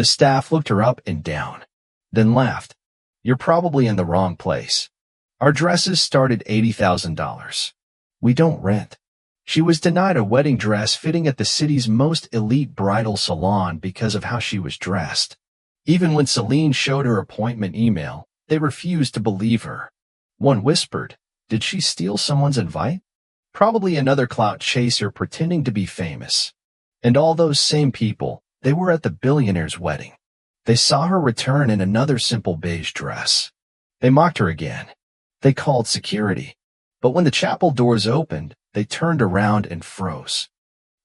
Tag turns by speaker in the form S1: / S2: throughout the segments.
S1: The staff looked her up and down, then laughed. You're probably in the wrong place. Our dresses start at $80,000. We don't rent. She was denied a wedding dress fitting at the city's most elite bridal salon because of how she was dressed. Even when Celine showed her appointment email, they refused to believe her. One whispered, did she steal someone's invite? Probably another clout chaser pretending to be famous. And all those same people, they were at the billionaire's wedding. They saw her return in another simple beige dress. They mocked her again. They called security. But when the chapel doors opened, they turned around and froze.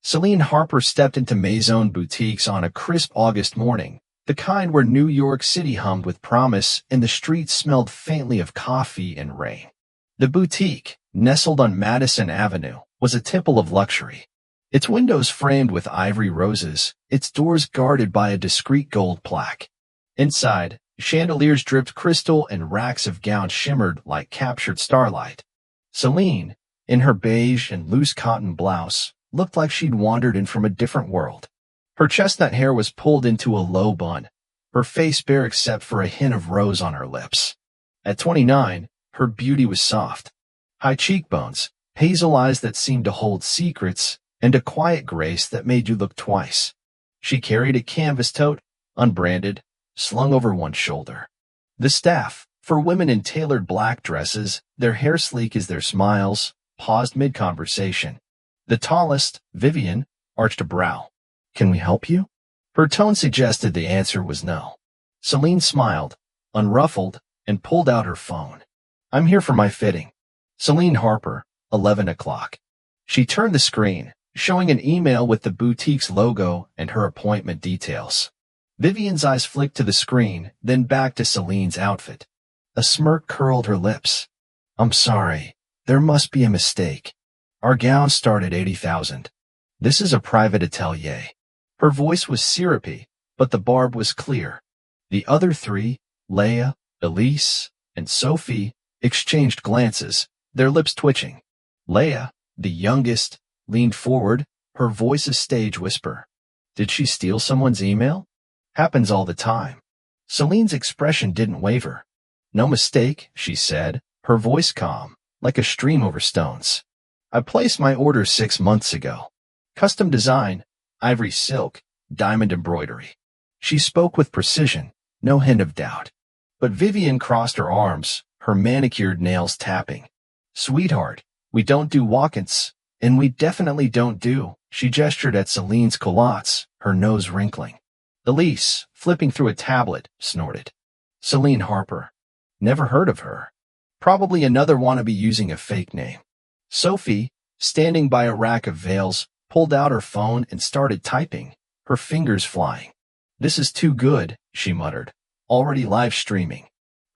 S1: Celine Harper stepped into Maison boutiques on a crisp August morning, the kind where New York City hummed with promise and the streets smelled faintly of coffee and rain. The boutique, nestled on Madison Avenue, was a temple of luxury. Its windows framed with ivory roses, its doors guarded by a discreet gold plaque. Inside, chandeliers dripped crystal and racks of gowns shimmered like captured starlight. Celine, in her beige and loose cotton blouse, looked like she'd wandered in from a different world. Her chestnut hair was pulled into a low bun, her face bare except for a hint of rose on her lips. At 29, her beauty was soft. High cheekbones, hazel eyes that seemed to hold secrets, and a quiet grace that made you look twice. She carried a canvas tote, unbranded, slung over one shoulder. The staff, for women in tailored black dresses, their hair sleek as their smiles, paused mid-conversation. The tallest, Vivian, arched a brow. Can we help you? Her tone suggested the answer was no. Celine smiled, unruffled, and pulled out her phone. I'm here for my fitting. Celine Harper, 11 o'clock. She turned the screen, showing an email with the boutique's logo and her appointment details. Vivian's eyes flicked to the screen, then back to Celine's outfit. A smirk curled her lips. I'm sorry. There must be a mistake. Our gowns start at $80,000. This is a private atelier. Her voice was syrupy, but the barb was clear. The other three, Leia, Elise, and Sophie, exchanged glances, their lips twitching. Leia, the youngest, leaned forward, her voice a stage whisper. Did she steal someone's email? Happens all the time. Celine's expression didn't waver. No mistake, she said, her voice calm, like a stream over stones. I placed my order 6 months ago. Custom design, ivory silk, diamond embroidery. She spoke with precision, no hint of doubt. But Vivian crossed her arms, her manicured nails tapping. Sweetheart, we don't do walk-ins, and we definitely don't do, she gestured at Celine's culottes, her nose wrinkling. Elise, flipping through a tablet, snorted. Celine Harper. Never heard of her. Probably another wannabe using a fake name. Sophie, standing by a rack of veils, pulled out her phone and started typing, her fingers flying. This is too good, she muttered, already live streaming.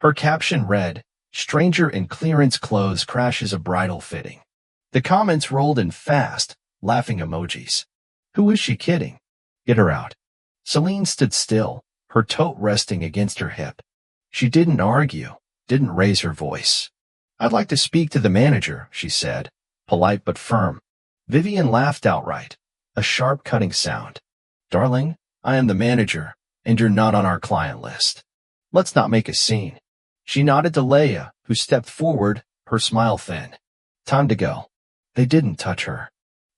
S1: Her caption read, Stranger in clearance clothes crashes a bridal fitting. The comments rolled in fast, laughing emojis. Who is she kidding? Get her out. Celine stood still, her tote resting against her hip. She didn't argue, didn't raise her voice. I'd like to speak to the manager, she said, polite but firm. Vivian laughed outright, a sharp cutting sound. Darling, I am the manager, and you're not on our client list. Let's not make a scene. She nodded to Leia, who stepped forward, her smile thin. Time to go. They didn't touch her.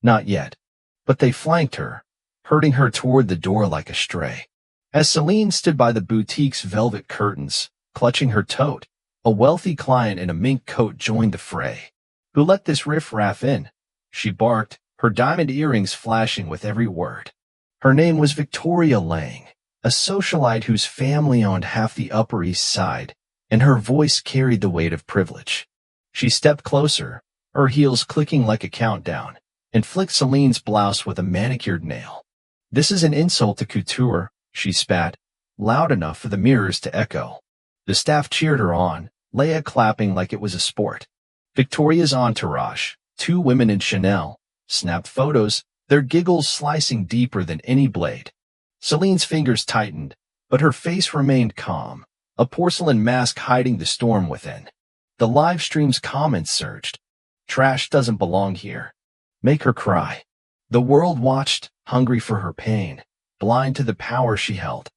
S1: Not yet. But they flanked her, herding her toward the door like a stray. As Celine stood by the boutique's velvet curtains, clutching her tote, a wealthy client in a mink coat joined the fray. Who let this riff-raff in? She barked, her diamond earrings flashing with every word. Her name was Victoria Lang, a socialite whose family owned half the Upper East Side, and her voice carried the weight of privilege. She stepped closer, her heels clicking like a countdown, and flicked Celine's blouse with a manicured nail. This is an insult to couture, she spat, loud enough for the mirrors to echo. The staff cheered her on, Leia clapping like it was a sport. Victoria's entourage, 2 women in Chanel, snapped photos, their giggles slicing deeper than any blade. Celine's fingers tightened, but her face remained calm, a porcelain mask hiding the storm within. The live stream's comments surged. Trash doesn't belong here. Make her cry. The world watched, hungry for her pain, blind to the power she held.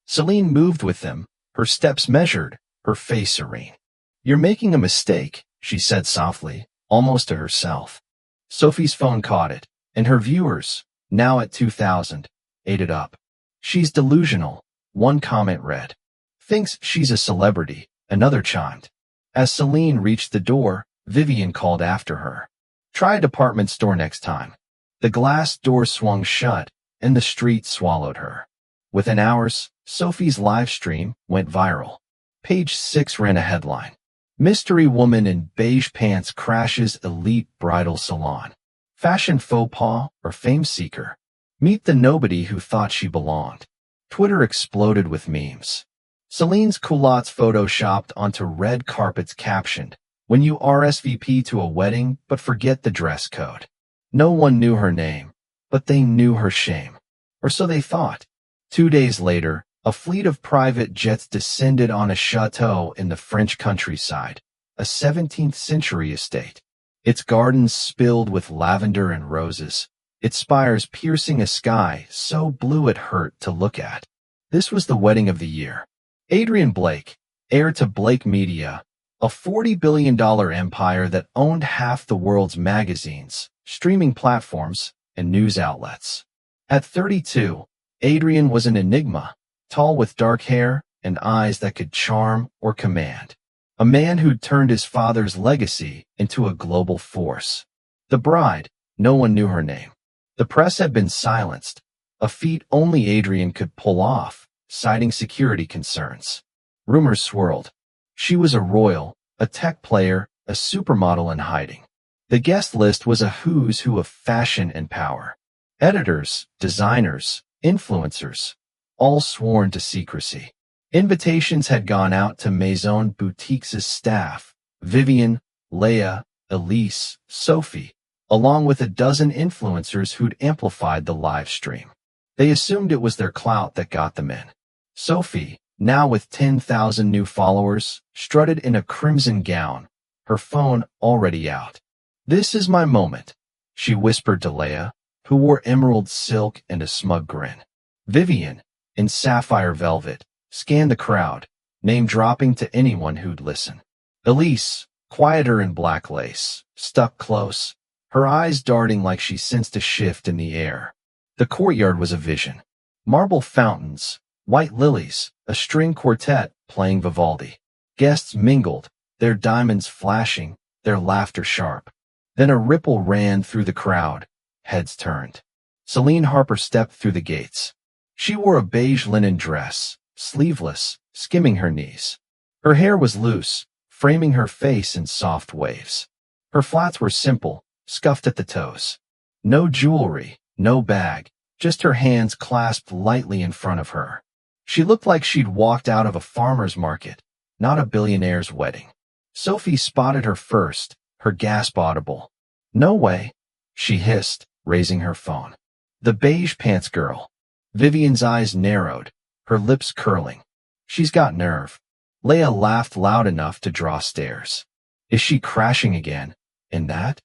S1: Celine moved with them, her steps measured, her face serene. "You're making a mistake," she said softly, almost to herself. Sophie's phone caught it, and her viewers, now at 2,000, ate it up. "She's delusional," one comment read. "Thinks she's a celebrity," another chimed. As Celine reached the door, Vivian called after her. "Try a department store next time." The glass door swung shut, and the street swallowed her. Within hours, Sophie's live stream went viral. Page 6 ran a headline: "Mystery woman in beige pants crashes elite bridal salon. Fashion faux pas or fame seeker? Meet the nobody who thought she belonged." Twitter exploded with memes. Celine's culottes photoshopped onto red carpets captioned, "When you RSVP to a wedding but forget the dress code." No one knew her name, but they knew her shame. Or so they thought. 2 days later, a fleet of private jets descended on a chateau in the French countryside, a 17th-century estate. Its gardens spilled with lavender and roses, its spires piercing a sky so blue it hurt to look at. This was the wedding of the year. Adrian Blake, heir to Blake Media, a $40 billion empire that owned half the world's magazines, streaming platforms, and news outlets. At 32, Adrian was an enigma, tall with dark hair and eyes that could charm or command. A man who'd turned his father's legacy into a global force. The bride, no one knew her name. The press had been silenced, a feat only Adrian could pull off, citing security concerns. Rumors swirled. She was a royal, a tech player, a supermodel in hiding. The guest list was a who's who of fashion and power. Editors, designers, influencers, all sworn to secrecy. Invitations had gone out to Maison Boutiques' staff, Vivian, Leia, Elise, Sophie, along with a dozen influencers who'd amplified the live stream. They assumed it was their clout that got them in. Sophie, now with 10,000 new followers, strutted in a crimson gown, her phone already out. "This is my moment," she whispered to Leia, who wore emerald silk and a smug grin. Vivian, in sapphire velvet, scanned the crowd, name-dropping to anyone who'd listen. Elise, quieter in black lace, stuck close, her eyes darting like she sensed a shift in the air. The courtyard was a vision. Marble fountains, white lilies, a string quartet playing Vivaldi. Guests mingled, their diamonds flashing, their laughter sharp. Then a ripple ran through the crowd, heads turned. Celine Harper stepped through the gates. She wore a beige linen dress, sleeveless, skimming her knees. Her hair was loose, framing her face in soft waves. Her flats were simple, scuffed at the toes. No jewelry, no bag, just her hands clasped lightly in front of her. She looked like she'd walked out of a farmer's market, not a billionaire's wedding. Sophie spotted her first, her gasp audible. "No way," she hissed, raising her phone. "The beige pants girl." Vivian's eyes narrowed, her lips curling. "She's got nerve." Leia laughed loud enough to draw stares. "Is she crashing again? In that?"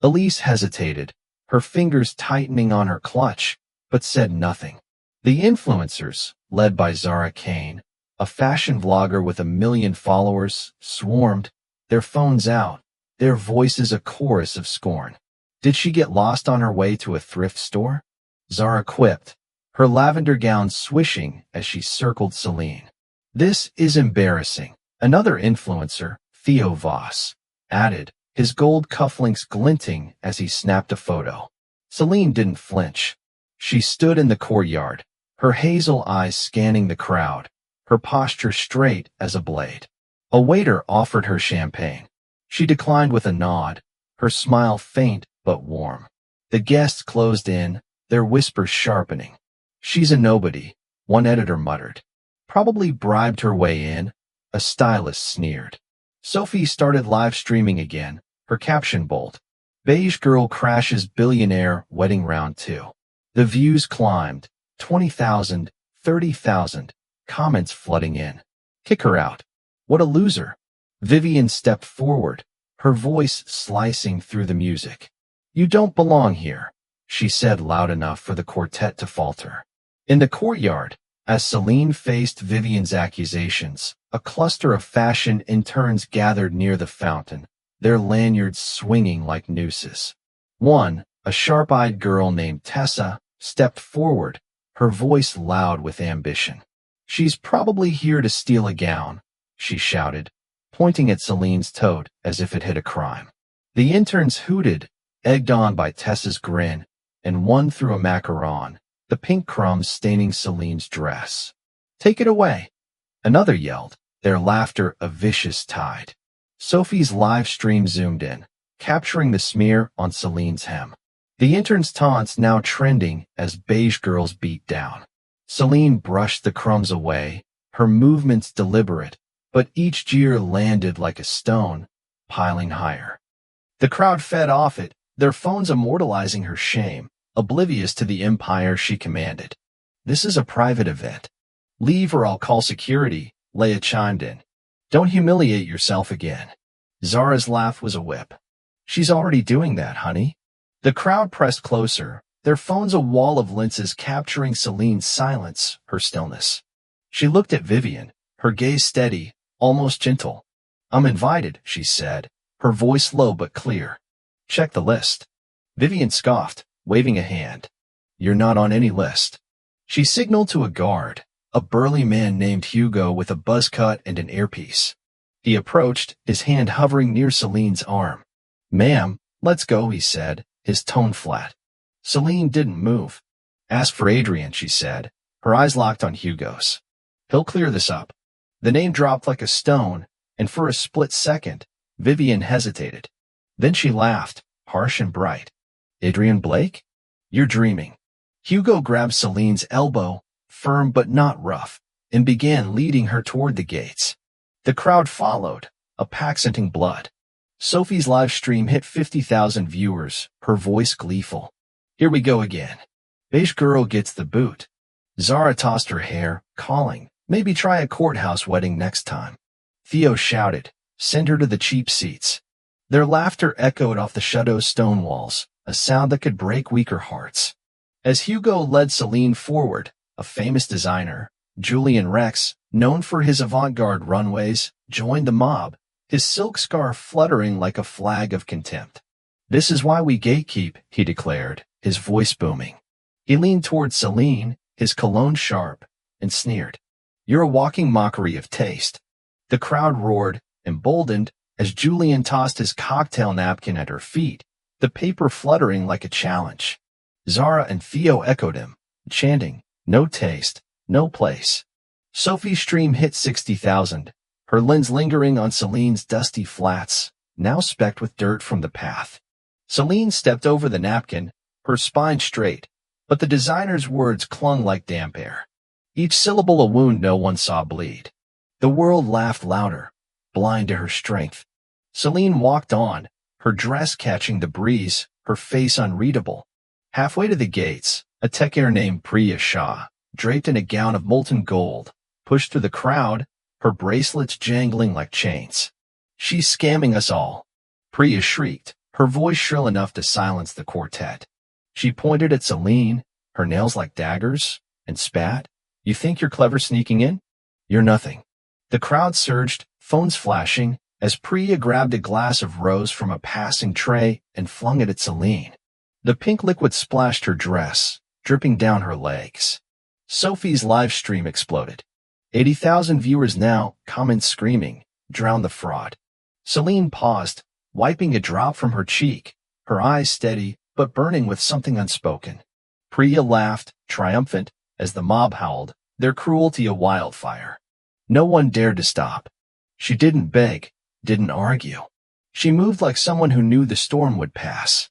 S1: Elise hesitated, her fingers tightening on her clutch, but said nothing. The influencers, led by Zara Kane, a fashion vlogger with 1 million followers, swarmed, their phones out, their voices a chorus of scorn. "Did she get lost on her way to a thrift store?" Zara quipped, her lavender gown swishing as she circled Celine. "This is embarrassing." Another influencer, Theo Voss, added, his gold cufflinks glinting as he snapped a photo. Celine didn't flinch. She stood in the courtyard, her hazel eyes scanning the crowd, her posture straight as a blade. A waiter offered her champagne. She declined with a nod, her smile faint but warm. The guests closed in, their whispers sharpening. "She's a nobody," one editor muttered. "Probably bribed her way in," a stylist sneered. Sophie started live streaming again, her caption bold. "Beige girl crashes billionaire wedding round 2. The views climbed, 20,000, 30,000, comments flooding in. "Kick her out. What a loser." Vivian stepped forward, her voice slicing through the music. "You don't belong here," she said loud enough for the quartet to falter. In the courtyard, As Celine faced Vivian's accusations, a cluster of fashion interns gathered near the fountain, their lanyards swinging like nooses. One, a sharp-eyed girl named Tessa, stepped forward, her voice loud with ambition. "She's probably here to steal a gown," she shouted, pointing at Celine's tote as if it hid a crime. The interns hooted, egged on by Tessa's grin, and one threw a macaron, the pink crumbs staining Celine's dress. "Take it away," another yelled, their laughter a vicious tide. Sophie's live stream zoomed in, capturing the smear on Celine's hem. The intern's taunts now trending as beige girls beat down. Celine brushed the crumbs away, her movements deliberate, but each jeer landed like a stone, piling higher. The crowd fed off it, their phones immortalizing her shame, oblivious to the empire she commanded. "This is a private event. Leave or I'll call security," Leia chimed in. "Don't humiliate yourself again." Zara's laugh was a whip. "She's already doing that, honey." The crowd pressed closer, their phones a wall of lenses capturing Celine's silence, her stillness. She looked at Vivian, her gaze steady, almost gentle. "I'm invited," she said, her voice low but clear. "Check the list." Vivian scoffed, waving a hand. "You're not on any list." She signaled to a guard, a burly man named Hugo with a buzz cut and an earpiece. He approached, his hand hovering near Celine's arm. "Ma'am, let's go," he said, his tone flat. Celine didn't move. "Ask for Adrian," she said, her eyes locked on Hugo's. "He'll clear this up." The name dropped like a stone, and for a split second, Vivian hesitated. Then she laughed, harsh and bright. "Adrian Blake? You're dreaming." Hugo grabbed Celine's elbow, firm but not rough, and began leading her toward the gates. The crowd followed, a pack scenting blood. Sophie's live stream hit 50,000 viewers, her voice gleeful. "Here we go again. Beige girl gets the boot." Zara tossed her hair, calling, "Maybe try a courthouse wedding next time." Theo shouted, "Send her to the cheap seats." Their laughter echoed off the Chateau's stone walls, a sound that could break weaker hearts. As Hugo led Celine forward, a famous designer, Julian Rex, known for his avant-garde runways, joined the mob, his silk scarf fluttering like a flag of contempt. "This is why we gatekeep," he declared, his voice booming. He leaned toward Celine, his cologne sharp, and sneered. "You're a walking mockery of taste." The crowd roared, emboldened, as Julian tossed his cocktail napkin at her feet, the paper fluttering like a challenge. Zara and Theo echoed him, chanting, "No taste, no place." Sophie's stream hit 60,000, her lens lingering on Celine's dusty flats, now specked with dirt from the path. Celine stepped over the napkin, her spine straight, but the designer's words clung like damp air. Each syllable a wound no one saw bleed. The world laughed louder, blind to her strength. Celine walked on, her dress catching the breeze, her face unreadable. Halfway to the gates, a tech heir named Priya Shah, draped in a gown of molten gold, pushed through the crowd, her bracelets jangling like chains. "She's scamming us all." Priya shrieked, her voice shrill enough to silence the quartet. She pointed at Celine, her nails like daggers, and spat, "You think you're clever sneaking in? You're nothing." The crowd surged, phones flashing, as Priya grabbed a glass of rose from a passing tray and flung it at Celine. The pink liquid splashed her dress, dripping down her legs. Sophie's live stream exploded. 80,000 viewers now, comments screaming, drowned the fraud. Celine paused, wiping a drop from her cheek, her eyes steady but burning with something unspoken. Priya laughed, triumphant, as the mob howled, their cruelty a wildfire. No one dared to stop. She didn't beg, didn't argue. She moved like someone who knew the storm would pass.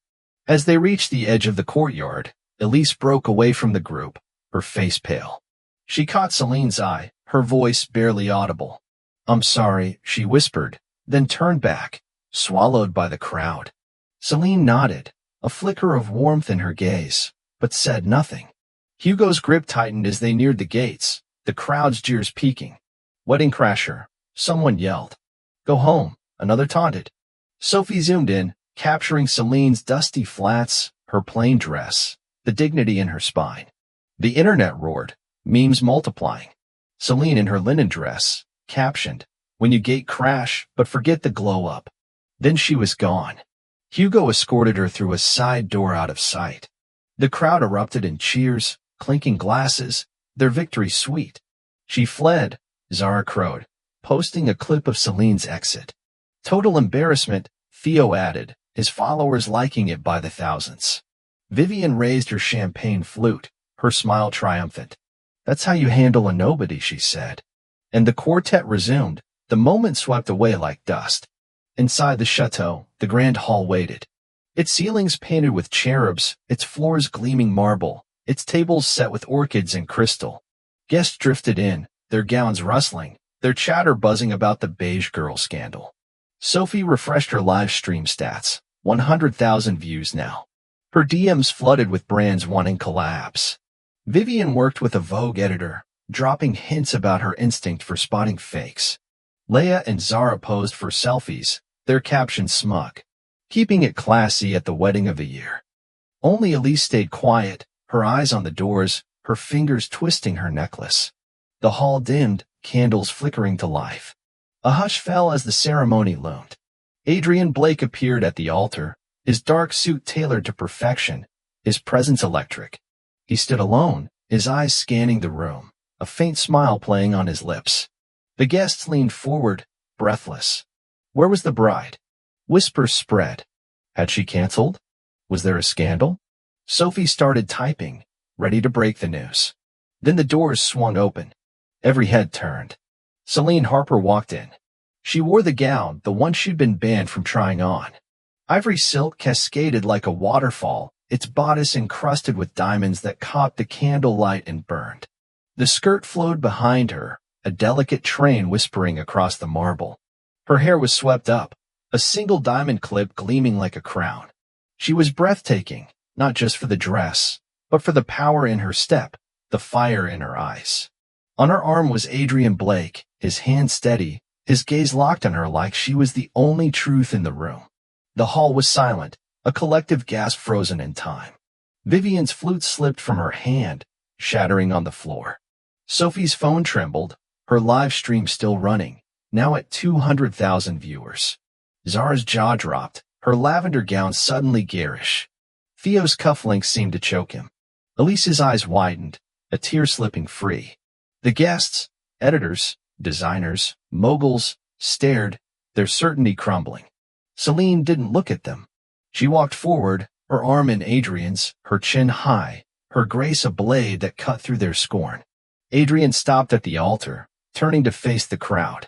S1: As they reached the edge of the courtyard, Elise broke away from the group, her face pale. She caught Celine's eye, her voice barely audible. "I'm sorry," she whispered, then turned back, swallowed by the crowd. Celine nodded, a flicker of warmth in her gaze, but said nothing. Hugo's grip tightened as they neared the gates, the crowd's jeers peaking. "Wedding crasher," someone yelled. "Go home," another taunted. Sophie zoomed in, capturing Celine's dusty flats, her plain dress, the dignity in her spine. The internet roared, Memes multiplying. Celine in her linen dress, captioned, "When you gate crash, but forget the glow up." Then she was gone. Hugo escorted her through a side door out of sight. The crowd erupted in cheers, clinking glasses, their victory sweet. She fled, Zara crowed, posting a clip of Celine's exit. Total embarrassment, Theo added, his followers liking it by the thousands. Vivian raised her champagne flute, her smile triumphant. "That's how you handle a nobody," she said. And the quartet resumed, the moment swept away like dust. Inside the chateau, the grand hall waited. Its ceilings painted with cherubs, its floors gleaming marble, its tables set with orchids and crystal. Guests drifted in, their gowns rustling, their chatter buzzing about the beige girl scandal. Sophie refreshed her live stream stats, 100,000 views now. Her DMs flooded with brands wanting collabs. Vivian worked with a Vogue editor, dropping hints about her instinct for spotting fakes. Leia and Zara posed for selfies, their captions smug, keeping it classy at the wedding of the year. Only Elise stayed quiet, her eyes on the doors, her fingers twisting her necklace. The hall dimmed, candles flickering to life. A hush fell as the ceremony loomed. Adrian Blake appeared at the altar, his dark suit tailored to perfection, his presence electric. He stood alone, his eyes scanning the room, a faint smile playing on his lips. The guests leaned forward, breathless. Where was the bride? Whispers spread. Had she canceled? Was there a scandal? Sophie started typing, ready to break the news. Then the doors swung open. Every head turned. Celine Harper walked in. She wore the gown, the one she'd been banned from trying on. Ivory silk cascaded like a waterfall, its bodice encrusted with diamonds that caught the candlelight and burned. The skirt flowed behind her, a delicate train whispering across the marble. Her hair was swept up, a single diamond clip gleaming like a crown. She was breathtaking, not just for the dress, but for the power in her step, the fire in her eyes. On her arm was Adrian Blake, his hand steady, his gaze locked on her like she was the only truth in the room. The hall was silent, a collective gasp frozen in time. Vivian's flute slipped from her hand, shattering on the floor. Sophie's phone trembled, her live stream still running, now at 200,000 viewers. Zara's jaw dropped, her lavender gown suddenly garish. Theo's cufflinks seemed to choke him. Elise's eyes widened, a tear slipping free. The guests, editors, designers, moguls, stared, their certainty crumbling. Celine didn't look at them. She walked forward, her arm in Adrian's, her chin high, her grace a blade that cut through their scorn. Adrian stopped at the altar, turning to face the crowd.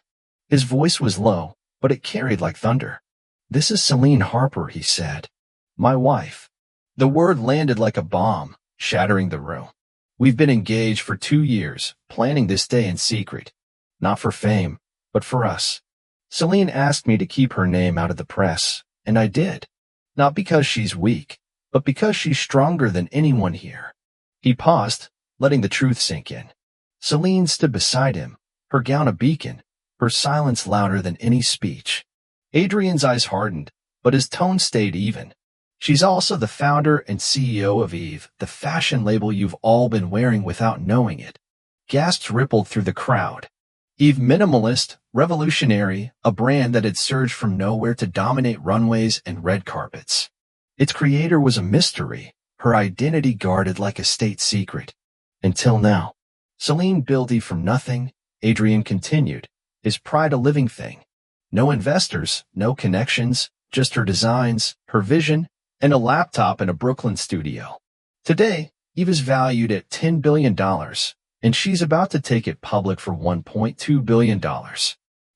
S1: His voice was low, but it carried like thunder. "This is Celine Harper," he said. "My wife." The word landed like a bomb, shattering the room. "We've been engaged for 2 years, planning this day in secret. Not for fame, but for us. Celine asked me to keep her name out of the press, and I did. Not because she's weak, but because she's stronger than anyone here." He paused, letting the truth sink in. Celine stood beside him, her gown a beacon, her silence louder than any speech. Adrian's eyes hardened, but his tone stayed even. "She's also the founder and CEO of Eve, the fashion label you've all been wearing without knowing it." Gasps rippled through the crowd. Eve minimalist, revolutionary, a brand that had surged from nowhere to dominate runways and red carpets. Its creator was a mystery, her identity guarded like a state secret. Until now. Celine built Eve from nothing, Adrian continued, his pride a living thing. No investors, no connections, just her designs, her vision, and a laptop in a Brooklyn studio. Today, Eve is valued at $10 billion, and she's about to take it public for $1.2 billion.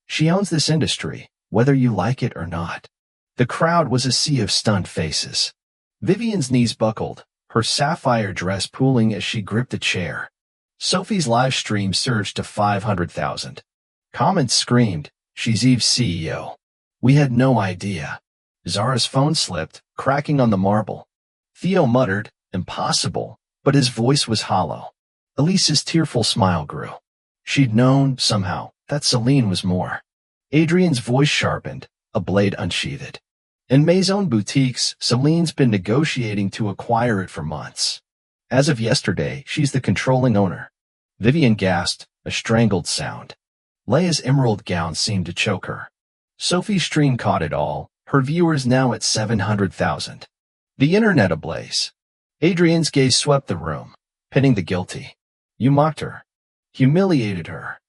S1: She owns this industry, whether you like it or not. The crowd was a sea of stunned faces. Vivian's knees buckled, her sapphire dress pooling as she gripped a chair. Sophie's live stream surged to 500,000. Comments screamed, "She's Eve's CEO." "We had no idea." Zara's phone slipped, cracking on the marble. Theo muttered, "Impossible," but his voice was hollow. Elise's tearful smile grew. She'd known, somehow, that Celine was more. Adrian's voice sharpened, a blade unsheathed. In Maison Boutiques, Celine's been negotiating to acquire it for months. As of yesterday, she's the controlling owner. Vivian gasped, a strangled sound. Leia's emerald gown seemed to choke her. Sophie's stream caught it all, her viewers now at 700,000. The internet ablaze. Adrian's gaze swept the room, pitting the guilty. You mocked her. Humiliated her.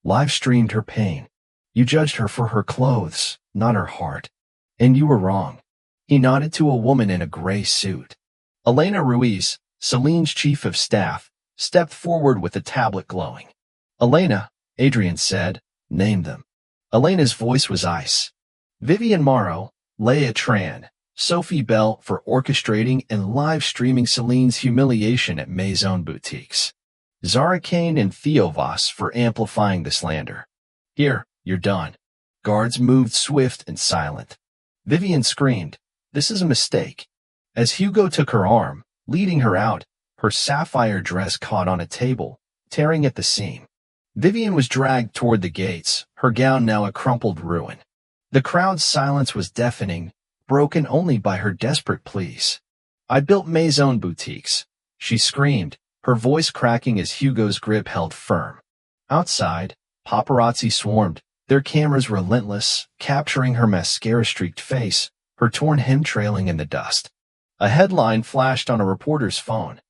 S1: Live-streamed her pain. You judged her for her clothes, not her heart. And you were wrong. He nodded to a woman in a gray suit. Elena Ruiz, Celine's chief of staff, stepped forward with a tablet glowing. Elena, Adrian said, name them. Elena's voice was ice. Vivian Morrow, Leia Tran, Sophie Bell for orchestrating and live-streaming Celine's humiliation at Maison Boutiques. Zara Kane and Theo Voss for amplifying the slander. Here, you're done. Guards moved swift and silent. Vivian screamed, this is a mistake. As Hugo took her arm, leading her out, her sapphire dress caught on a table, tearing at the seam. Vivian was dragged toward the gates, her gown now a crumpled ruin. The crowd's silence was deafening, broken only by her desperate pleas. I built Maison Boutiques, she screamed, her voice cracking as Hugo's grip held firm. Outside, paparazzi swarmed, their cameras relentless, capturing her mascara-streaked face, her torn hem trailing in the dust. A headline flashed on a reporter's phone.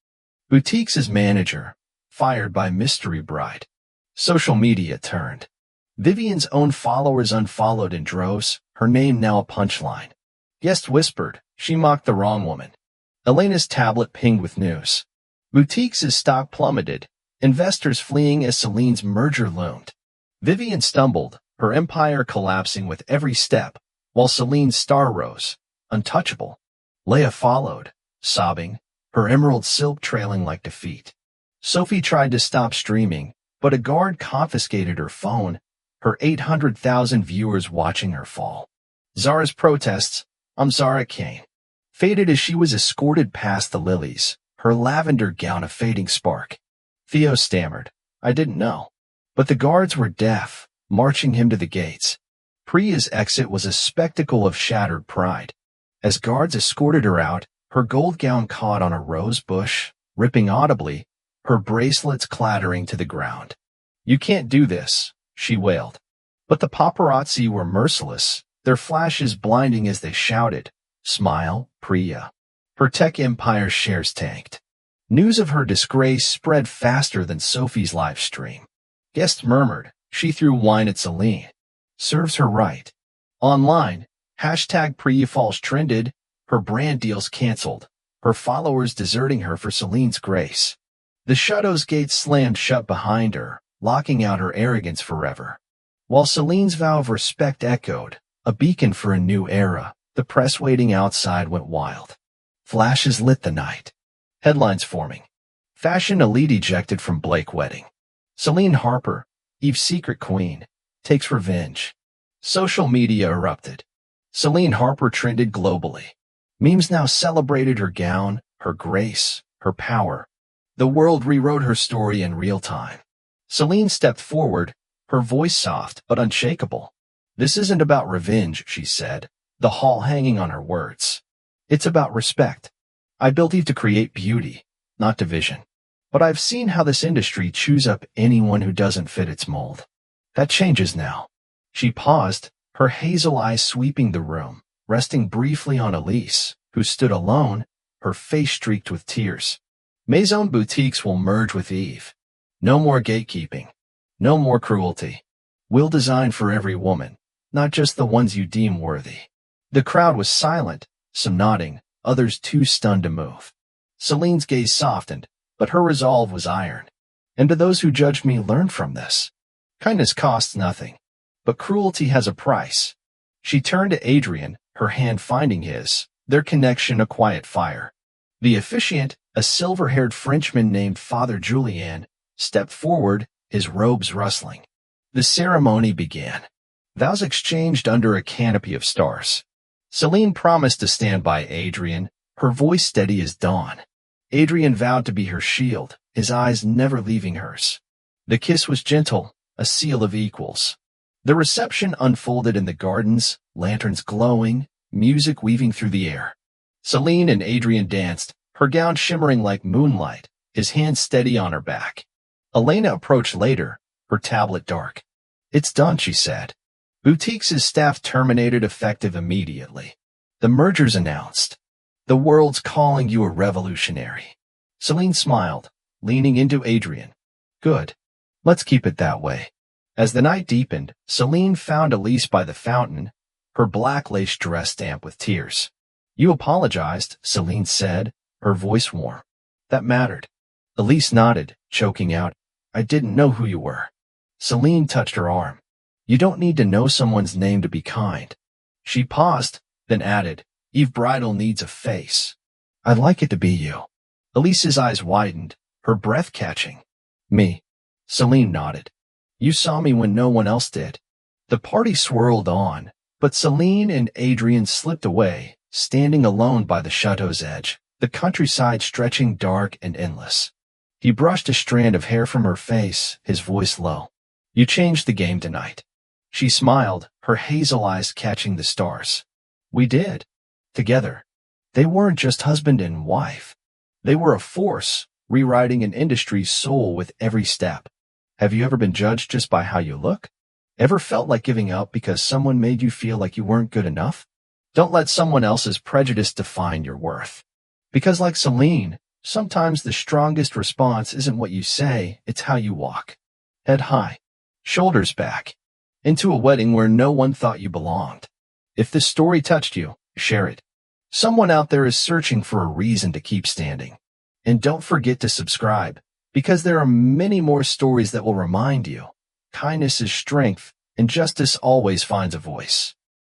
S1: Boutiques' manager, fired by mystery bride. Social media turned. Vivian's own followers unfollowed in droves, her name now a punchline. Guest whispered, she mocked the wrong woman. Elena's tablet pinged with news. Boutiques' stock plummeted, investors fleeing as Celine's merger loomed. Vivian stumbled, her empire collapsing with every step, while Celine's star rose, untouchable. Leia followed, sobbing, her emerald silk trailing like defeat. Sophie tried to stop streaming, but a guard confiscated her phone, her 800,000 viewers watching her fall. Zara's protests, I'm Zara Kane, faded as she was escorted past the lilies, her lavender gown a fading spark. Theo stammered, I didn't know. But the guards were deaf, marching him to the gates. Priya's exit was a spectacle of shattered pride. As guards escorted her out, her gold gown caught on a rose bush, ripping audibly, her bracelets clattering to the ground. You can't do this, she wailed. But the paparazzi were merciless, their flashes blinding as they shouted, Smile, Priya. Her tech empire's shares tanked. News of her disgrace spread faster than Sophie's live stream. Guests murmured, she threw wine at Celine. Serves her right. Online, hashtag Priya Falls trended, her brand deals canceled, her followers deserting her for Celine's grace. The Chateau's gates slammed shut behind her, locking out her arrogance forever. While Celine's vow of respect echoed, a beacon for a new era, the press waiting outside went wild. Flashes lit the night. Headlines forming. Fashion elite ejected from Blake wedding. Celine Harper, Eve's secret queen, takes revenge. Social media erupted. Celine Harper trended globally. Memes now celebrated her gown, her grace, her power. The world rewrote her story in real time. Celine stepped forward, her voice soft but unshakable. This isn't about revenge, she said, the hall hanging on her words. It's about respect. I built Eve to create beauty, not division. But I've seen how this industry chews up anyone who doesn't fit its mold. That changes now. She paused, her hazel eyes sweeping the room, resting briefly on Elise, who stood alone, her face streaked with tears. Maison Boutiques will merge with Eve. No more gatekeeping. No more cruelty. We'll design for every woman, not just the ones you deem worthy. The crowd was silent, some nodding, others too stunned to move. Celine's gaze softened, but her resolve was iron. And to those who judge me, learn from this. Kindness costs nothing, but cruelty has a price. She turned to Adrian, her hand finding his, their connection a quiet fire. The officiant, a silver-haired Frenchman named Father Julien, stepped forward, his robes rustling. The ceremony began. Vows exchanged under a canopy of stars. Celine promised to stand by Adrian, her voice steady as dawn. Adrian vowed to be her shield, his eyes never leaving hers. The kiss was gentle, a seal of equals. The reception unfolded in the gardens, lanterns glowing, music weaving through the air. Celine and Adrian danced, her gown shimmering like moonlight, his hand steady on her back. Elena approached later, her tablet dark. It's done, she said. Boutiques' staff terminated effective immediately. The merger's announced. The world's calling you a revolutionary. Celine smiled, leaning into Adrian. Good. Let's keep it that way. As the night deepened, Celine found Elise by the fountain, her black lace dress damp with tears. You apologized, Celine said, her voice warm. That mattered. Elise nodded, choking out, I didn't know who you were. Celine touched her arm. You don't need to know someone's name to be kind. She paused, then added, Eve Bridal needs a face. I'd like it to be you. Elise's eyes widened, her breath catching. Me. Celine nodded. You saw me when no one else did. The party swirled on, but Celine and Adrian slipped away, standing alone by the chateau's edge, the countryside stretching dark and endless. He brushed a strand of hair from her face, his voice low. You changed the game tonight. She smiled, her hazel eyes catching the stars. We did. Together. They weren't just husband and wife. They were a force, rewriting an industry's soul with every step. Have you ever been judged just by how you look? Ever felt like giving up because someone made you feel like you weren't good enough? Don't let someone else's prejudice define your worth. Because like Celine, sometimes the strongest response isn't what you say, it's how you walk. Head high, shoulders back, into a wedding where no one thought you belonged. If this story touched you, share it. Someone out there is searching for a reason to keep standing. And don't forget to subscribe, because there are many more stories that will remind you. Kindness is strength, and justice always finds a voice.